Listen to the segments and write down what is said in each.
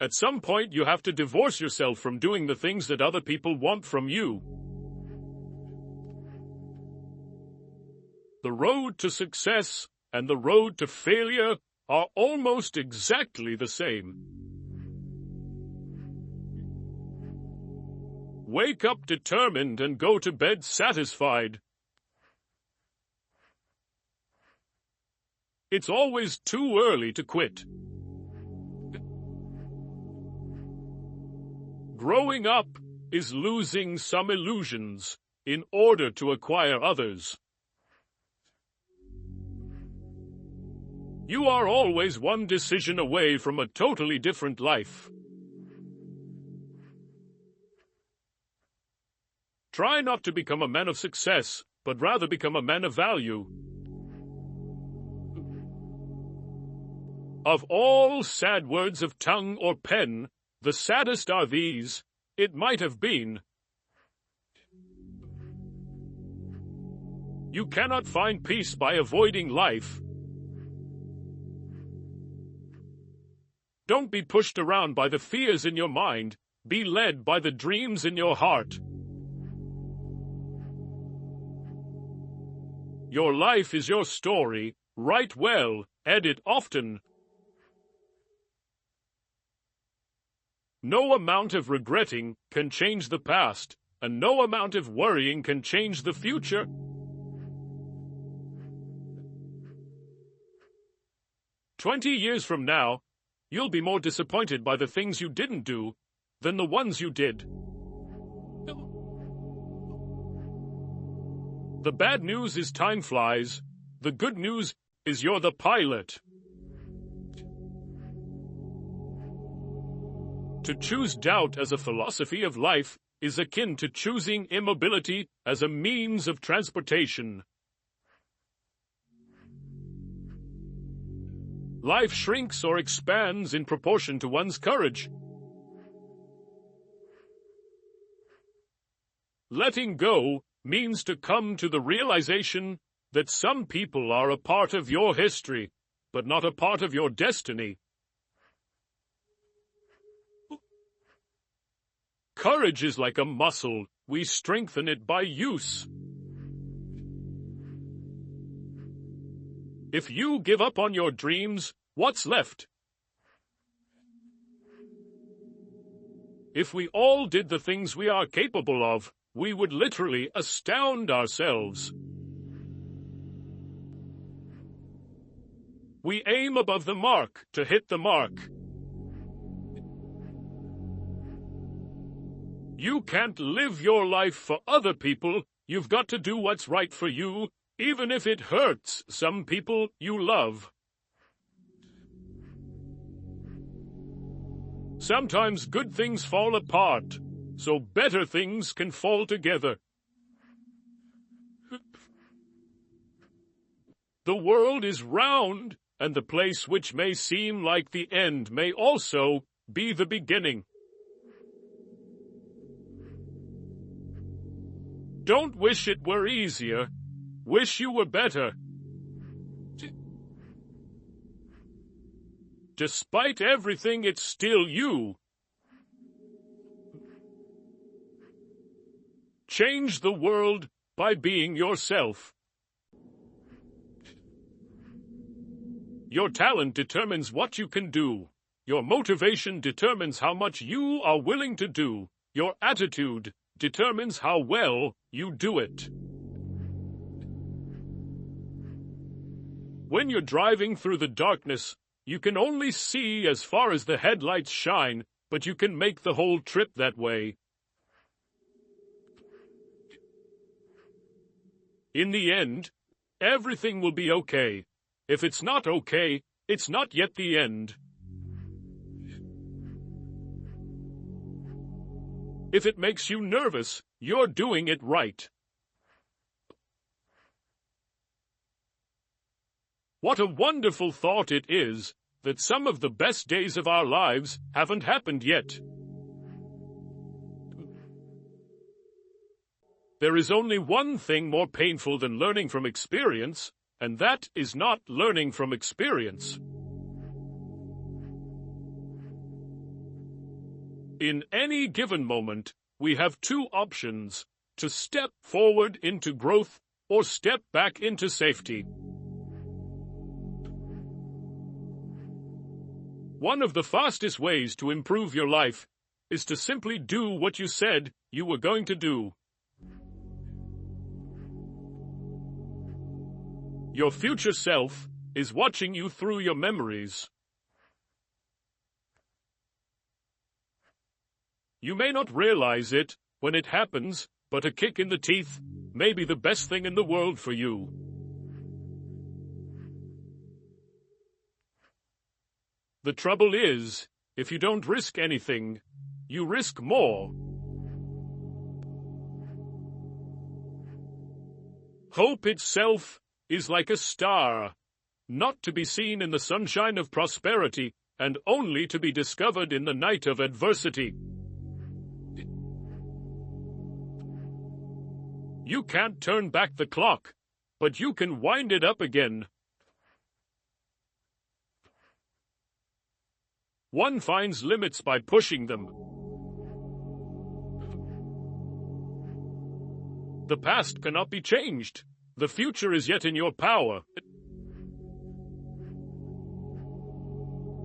At some point, you have to divorce yourself from doing the things that other people want from you. The road to success and the road to failure are almost exactly the same. Wake up determined and go to bed satisfied. It's always too early to quit. Growing up is losing some illusions in order to acquire others. You are always one decision away from a totally different life. Try not to become a man of success, but rather become a man of value. Of all sad words of tongue or pen, the saddest are these: it might have been. You cannot find peace by avoiding life. Don't be pushed around by the fears in your mind. Be led by the dreams in your heart. Your life is your story. Write well, edit often. No amount of regretting can change the past, and no amount of worrying can change the future. "20 years from now, you'll be more disappointed by the things you didn't do than the ones you did." The bad news is time flies. The good news is you're the pilot. To choose doubt as a philosophy of life is akin to choosing immobility as a means of transportation. Life shrinks or expands in proportion to one's courage. Letting go means to come to the realization that some people are a part of your history, but not a part of your destiny. Courage is like a muscle. We strengthen it by use. If you give up on your dreams, what's left? If we all did the things we are capable of, we would literally astound ourselves. We aim above the mark to hit the mark. You can't live your life for other people. You've got to do what's right for you, even if it hurts some people you love. Sometimes good things fall apart, so better things can fall together. The world is round, and the place which may seem like the end may also be the beginning. Don't wish it were easier. Wish you were better. Despite everything, it's still you. Change the world by being yourself. Your talent determines what you can do. Your motivation determines how much you are willing to do. Your attitude determines how well you do it. When you're driving through the darkness, you can only see as far as the headlights shine, but you can make the whole trip that way. In the end, everything will be okay. If it's not okay, it's not yet the end. If it makes you nervous, you're doing it right. What a wonderful thought it is that some of the best days of our lives haven't happened yet. There is only one thing more painful than learning from experience, and that is not learning from experience. In any given moment, we have two options: to step forward into growth or step back into safety. One of the fastest ways to improve your life is to simply do what you said you were going to do. Your future self is watching you through your memories. You may not realize it when it happens, but a kick in the teeth may be the best thing in the world for you. The trouble is, if you don't risk anything, you risk more. Hope itself is like a star, not to be seen in the sunshine of prosperity, and only to be discovered in the night of adversity. You can't turn back the clock, but you can wind it up again. One finds limits by pushing them. The past cannot be changed. The future is yet in your power.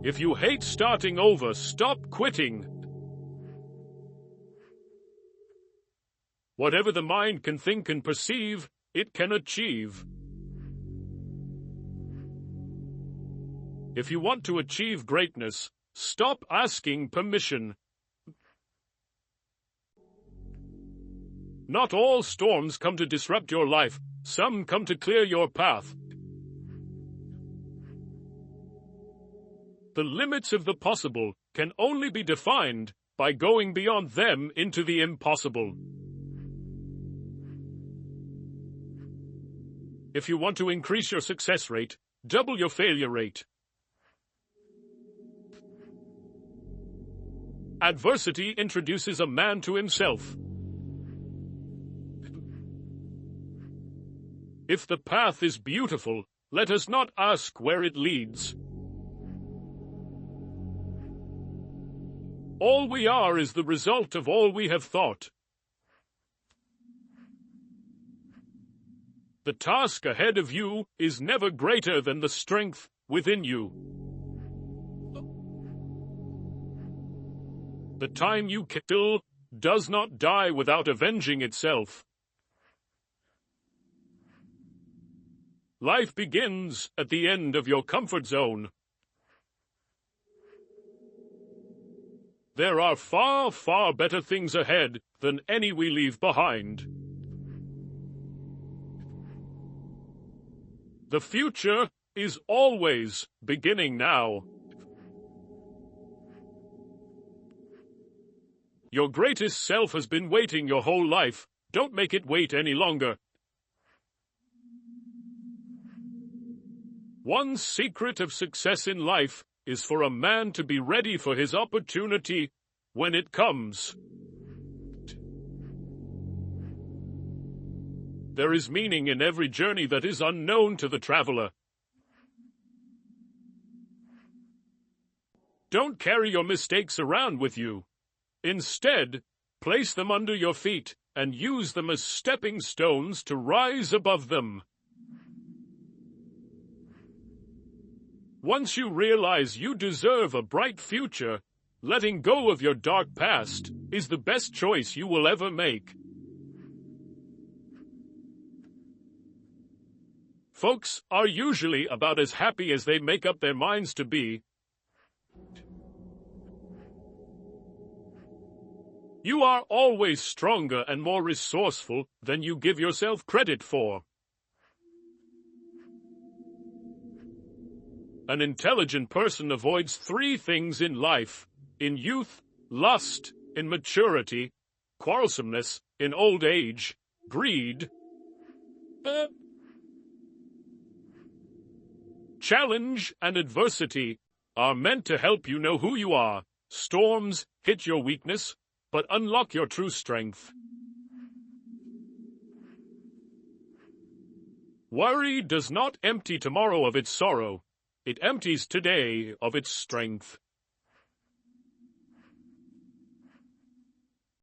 If you hate starting over, stop quitting. Whatever the mind can think and perceive, it can achieve. If you want to achieve greatness, stop asking permission. Not all storms come to disrupt your life. Some come to clear your path. The limits of the possible can only be defined by going beyond them into the impossible. If you want to increase your success rate, double your failure rate. Adversity introduces a man to himself. If the path is beautiful, let us not ask where it leads. All we are is the result of all we have thought. The task ahead of you is never greater than the strength within you. The time you kill does not die without avenging itself. Life begins at the end of your comfort zone. There are far, far better things ahead than any we leave behind. The future is always beginning now. Your greatest self has been waiting your whole life. Don't make it wait any longer. One secret of success in life is for a man to be ready for his opportunity when it comes. There is meaning in every journey that is unknown to the traveler. Don't carry your mistakes around with you. Instead, place them under your feet and use them as stepping stones to rise above them. Once you realize you deserve a bright future, letting go of your dark past is the best choice you will ever make. Folks are usually about as happy as they make up their minds to be. You are always stronger and more resourceful than you give yourself credit for. An intelligent person avoids three things in life: in youth, lust; in maturity, quarrelsomeness; in old age, greed. Challenge and adversity are meant to help you know who you are. Storms hit your weakness, but unlock your true strength. Worry does not empty tomorrow of its sorrow. It empties today of its strength.